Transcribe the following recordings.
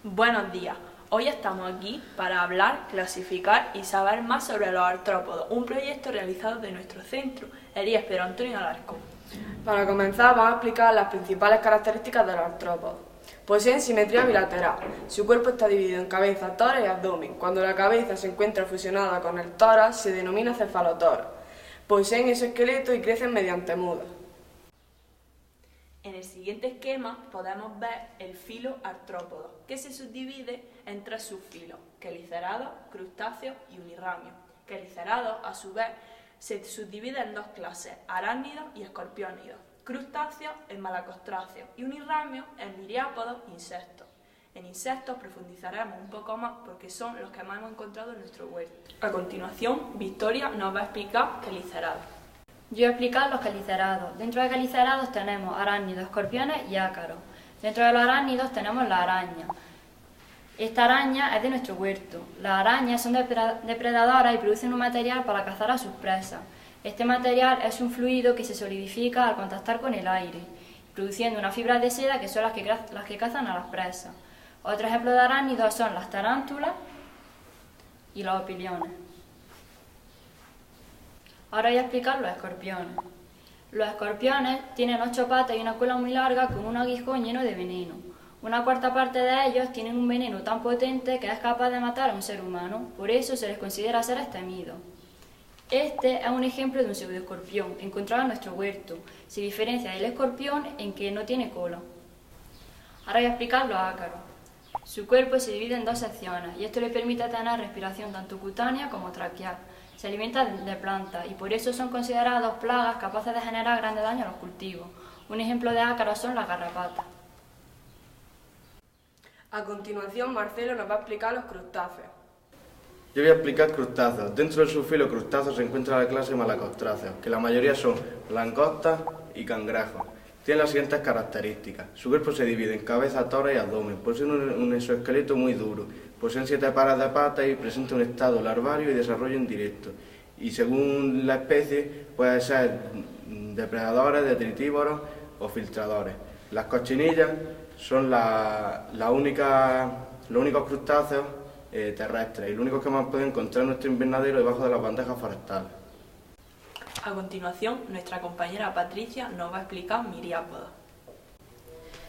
Buenos días, hoy estamos aquí para hablar, clasificar y saber más sobre los artrópodos, un proyecto realizado de nuestro centro, Elías Pedro Antonio Alarcón. Para comenzar vamos a explicar las principales características de los artrópodos. Poseen simetría bilateral, su cuerpo está dividido en cabeza, tórax y abdomen. Cuando la cabeza se encuentra fusionada con el tórax se denomina cefalotórax. Poseen exoesqueleto y crecen mediante mudas. En el siguiente esquema podemos ver el filo artrópodo, que se subdivide en tres subfilos: quelicerados, crustáceos y unirramios. Quelicerados, a su vez, se subdivide en dos clases: arácnidos y escorpiónidos, crustáceos en malacostráceos y unirramios en miriápodos e insectos. En insectos profundizaremos un poco más porque son los que más hemos encontrado en nuestro huerto. A continuación, Victoria nos va a explicar quelicerados. Yo voy a explicar los quelicerados. Dentro de quelicerados tenemos arácnidos, escorpiones y ácaros. Dentro de los arácnidos tenemos la araña. Esta araña es de nuestro huerto. Las arañas son depredadoras y producen un material para cazar a sus presas. Este material es un fluido que se solidifica al contactar con el aire, produciendo unas fibras de seda que son las que cazan a las presas. Otro ejemplo de arácnidos son las tarántulas y los opiliones. Ahora voy a explicar los escorpiones. Los escorpiones tienen 8 patas y una cola muy larga con un aguijón lleno de veneno. Una cuarta parte de ellos tienen un veneno tan potente que es capaz de matar a un ser humano, por eso se les considera seres temidos. Este es un ejemplo de un pseudoescorpión encontrado en nuestro huerto. Se diferencia del escorpión en que no tiene cola. Ahora voy a explicar los ácaros. Su cuerpo se divide en dos secciones y esto le permite tener respiración tanto cutánea como traqueal. Se alimentan de plantas y por eso son considerados plagas capaces de generar grandes daños a los cultivos. Un ejemplo de ácaros son las garrapatas. A continuación, Marcelo nos va a explicar los crustáceos. Yo voy a explicar crustáceos. Dentro del subfilo crustáceos se encuentra la clase malacostráceos, que la mayoría son langostas y cangrejos. Tienen las siguientes características. Su cuerpo se divide en cabeza, tórax y abdomen. Poseen un exoesqueleto muy duro. Poseen 7 pares de patas y presenta un estado larvario y desarrollo indirecto. Y según la especie, puede ser depredadores, detritívoros o filtradores. Las cochinillas son los únicos crustáceos terrestres y los únicos que más pueden encontrar en nuestro invernadero debajo de las bandejas forestales. A continuación, nuestra compañera Patricia nos va a explicar miriápodos.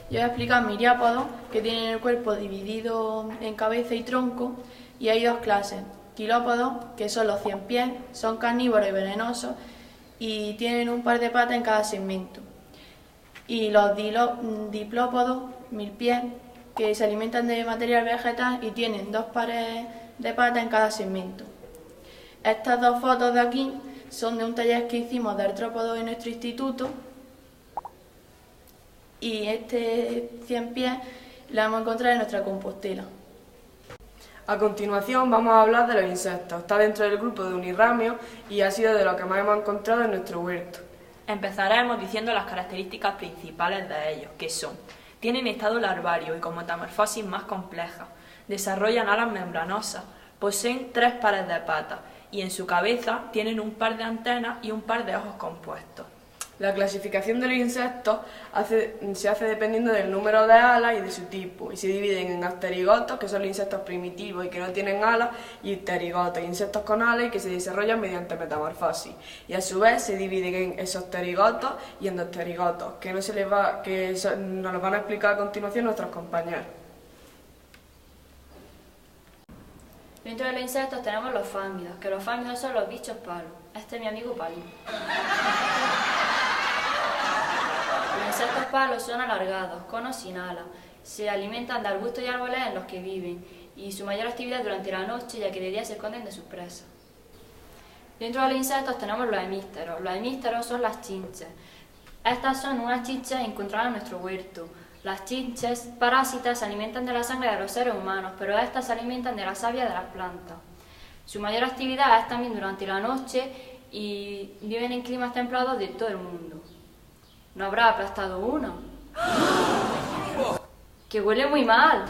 Yo voy a explicar miriápodos, que tienen el cuerpo dividido en cabeza y tronco, y hay dos clases: quilópodos, que son los 100 pies, son carnívoros y venenosos, y tienen un par de patas en cada segmento. Y los diplópodos, 1000 pies, que se alimentan de material vegetal y tienen 2 pares de patas en cada segmento. Estas dos fotos de aquí son de un taller que hicimos de artrópodos en nuestro instituto, y este 100 pies lo hemos encontrado en nuestra compostela. A continuación vamos a hablar de los insectos. Está dentro del grupo de unirramios y ha sido de lo que más hemos encontrado en nuestro huerto. Empezaremos diciendo las características principales de ellos, que son: tienen estado larvario y con metamorfosis más compleja, desarrollan alas membranosas, poseen 3 pares de patas y en su cabeza tienen un par de antenas y un par de ojos compuestos. La clasificación de los insectos se hace dependiendo del número de alas y de su tipo, y se dividen en asterigotos, que son los insectos primitivos y que no tienen alas, y pterigotos, insectos con alas y que se desarrollan mediante metamorfosis. Y a su vez se dividen en exopterigotos y endopterigotos, que nos lo van a explicar a continuación nuestros compañeros. Dentro de los insectos tenemos los fángidos, que los fángidos son los bichos palos. Este es mi amigo Palín. Los insectos palos son alargados, conos sin alas. Se alimentan de arbustos y árboles en los que viven, y su mayor actividad es durante la noche, ya que de día se esconden de sus presas. Dentro de los insectos tenemos los hemísteros. Los hemísteros son las chinches. Estas son unas chinches encontradas en nuestro huerto. Las chinches parásitas se alimentan de la sangre de los seres humanos, pero estas se alimentan de la savia de las plantas. Su mayor actividad es también durante la noche y viven en climas templados de todo el mundo. ¿No habrá aplastado uno? ¡Que huele muy mal!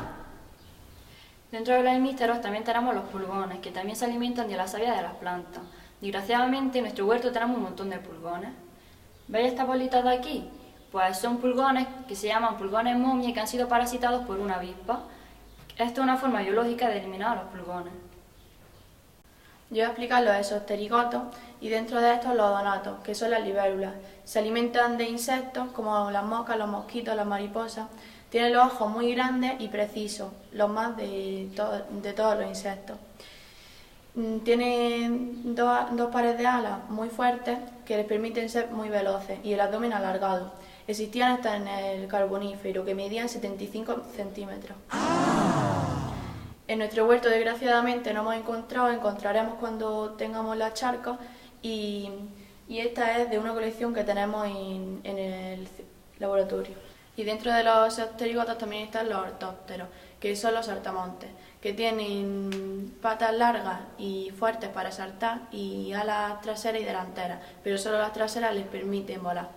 Dentro de los hemísteros también tenemos los pulgones, que también se alimentan de la savia de las plantas. Desgraciadamente en nuestro huerto tenemos un montón de pulgones. ¿Veis estas bolitas de aquí? Pues son pulgones que se llaman pulgones momia y que han sido parasitados por una avispa. Esto es una forma biológica de eliminar a los pulgones. Yo voy a explicar los exopterigotos y dentro de estos los odonatos, que son las libélulas. Se alimentan de insectos como las moscas, los mosquitos, las mariposas. Tienen los ojos muy grandes y precisos, los más de todos los insectos. Tienen dos pares de alas muy fuertes que les permiten ser muy veloces y el abdomen alargado. Existían hasta en el Carbonífero, que medían 75 centímetros. En nuestro huerto, desgraciadamente, no hemos encontraremos cuando tengamos la charca y esta es de una colección que tenemos en el laboratorio. Y dentro de los pterigotos también están los ortópteros, que son los saltamontes, que tienen patas largas y fuertes para saltar y alas traseras y delanteras, pero solo las traseras les permiten volar.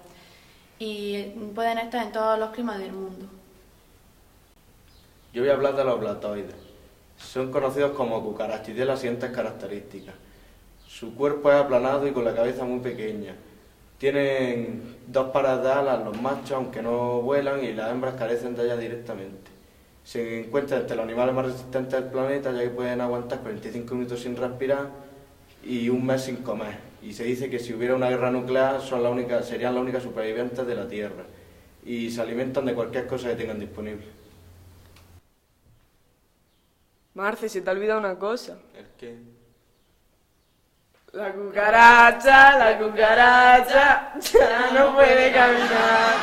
Y pueden estar en todos los climas del mundo. Yo voy a hablar de los blatoides. Son conocidos como cucarachas y tienen las siguientes características. Su cuerpo es aplanado y con la cabeza muy pequeña. Tienen dos pares de alas los machos, aunque no vuelan, y las hembras carecen de ellas directamente. Se encuentran entre los animales más resistentes del planeta, ya que pueden aguantar 45 minutos sin respirar y un mes sin comer. Y se dice que si hubiera una guerra nuclear serían las únicas supervivientes de la Tierra. Y se alimentan de cualquier cosa que tengan disponible. Marce, se te ha olvidado una cosa. ¿El qué? La cucaracha ya no puede caminar.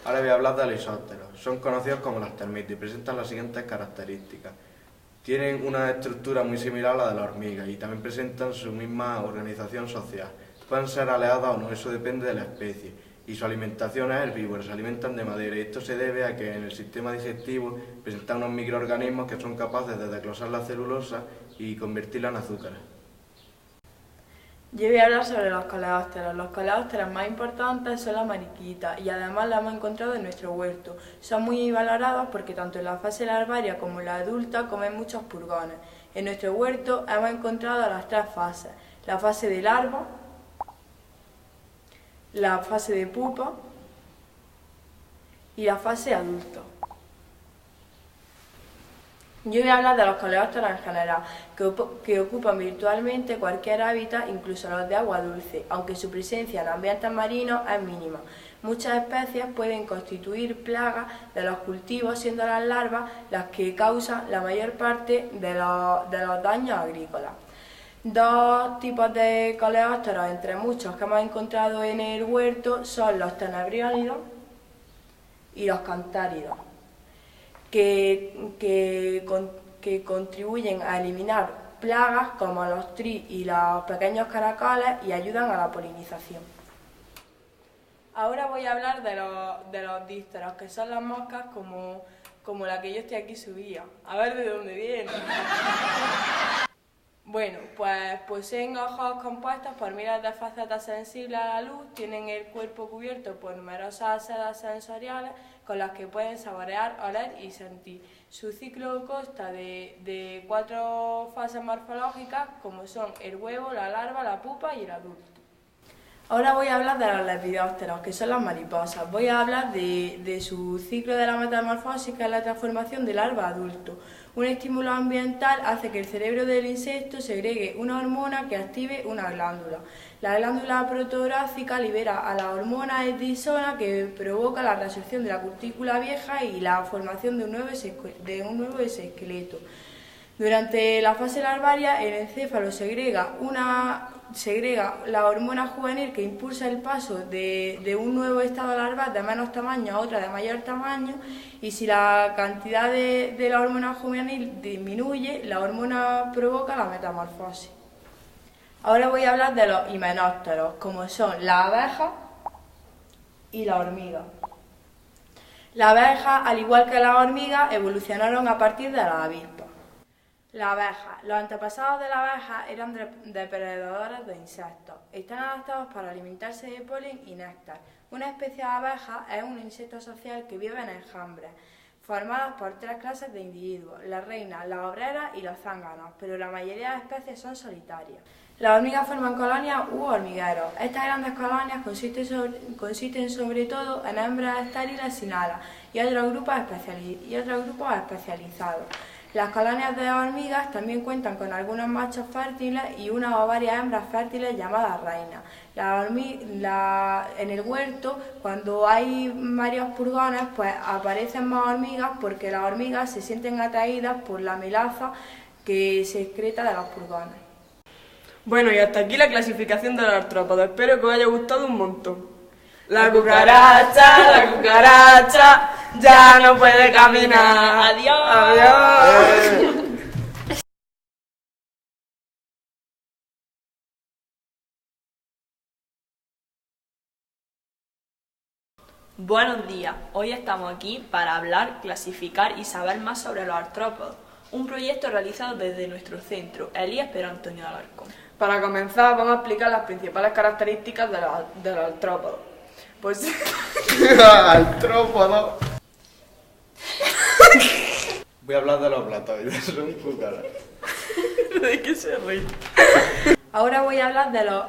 Ahora voy a hablar de los isópteros. Son conocidos como las termitas y presentan las siguientes características. Tienen una estructura muy similar a la de la hormiga y también presentan su misma organización social. Pueden ser aleadas o no, eso depende de la especie. Y su alimentación es herbívora, se alimentan de madera y esto se debe a que en el sistema digestivo presentan unos microorganismos que son capaces de desglosar la celulosa y convertirla en azúcares. Yo voy a hablar sobre los coleópteros. Los coleópteros más importantes son las mariquitas y además las hemos encontrado en nuestro huerto. Son muy valorados porque tanto en la fase larvaria como en la adulta comen muchos pulgones. En nuestro huerto hemos encontrado las tres fases: la fase de larva, la fase de pupa y la fase adulta. Yo voy a hablar de los coleópteros en general, que ocupan virtualmente cualquier hábitat, incluso los de agua dulce, aunque su presencia en ambientes marinos es mínima. Muchas especies pueden constituir plagas de los cultivos, siendo las larvas las que causan la mayor parte de los daños agrícolas. Dos tipos de coleópteros, entre muchos que hemos encontrado en el huerto, son los tenebriónidos y los cantáridos, que contribuyen a eliminar plagas como los tris y los pequeños caracoles y ayudan a la polinización. Ahora voy a hablar de los dípteros, que son las moscas como la que yo estoy aquí subida. A ver de dónde viene. Bueno, pues poseen ojos compuestos por miles de facetas sensibles a la luz, tienen el cuerpo cubierto por numerosas sedas sensoriales con las que pueden saborear, oler y sentir. Su ciclo consta de 4 fases morfológicas, como son el huevo, la larva, la pupa y el adulto. Ahora voy a hablar de los lepidópteros, que son las mariposas. Voy a hablar de su ciclo de la metamorfosis, que es la transformación de larva a adulto. Un estímulo ambiental hace que el cerebro del insecto segregue una hormona que active una glándula. La glándula protorácica libera a la hormona edisona, que provoca la reabsorción de la cutícula vieja y la formación de un nuevo exoesqueleto. Durante la fase larvaria, el encéfalo segrega la hormona juvenil que impulsa el paso de un nuevo estado larval de menos tamaño a otra de mayor tamaño, y si la cantidad de la hormona juvenil disminuye, la hormona provoca la metamorfosis. Ahora voy a hablar de los himenópteros, como son las abejas y la hormiga. Las abejas, al igual que las hormigas, evolucionaron a partir de las avispas. La abeja. Los antepasados de la abeja eran depredadores de insectos. Están adaptados para alimentarse de polen y néctar. Una especie de abeja es un insecto social que vive en enjambres, formadas por 3 clases de individuos: las reinas, las obreras y los zánganos, pero la mayoría de especies son solitarias. Las hormigas forman colonias u hormigueros. Estas grandes colonias consisten sobre todo en hembras estériles sin alas y otros grupos especializados. Las colonias de hormigas también cuentan con algunos machos fértiles y una o varias hembras fértiles llamadas reinas. En el huerto, cuando hay varios purgones, pues aparecen más hormigas porque las hormigas se sienten atraídas por la melaza que se excreta de los purgones. Bueno, y hasta aquí la clasificación de los artrópodos. Espero que os haya gustado un montón. La cucaracha ya no puede caminar. ¡Adiós! Adiós. Buenos días, hoy estamos aquí para hablar, clasificar y saber más sobre los artrópodos, un proyecto realizado desde nuestro centro, Elías Pedro Antonio Alarcón. Para comenzar, vamos a explicar las principales características de los artrópodos. Pues... Artrópodo. Voy a hablar de los platoides, son cucarachas. ¿De qué se ríe? Ahora voy a hablar de los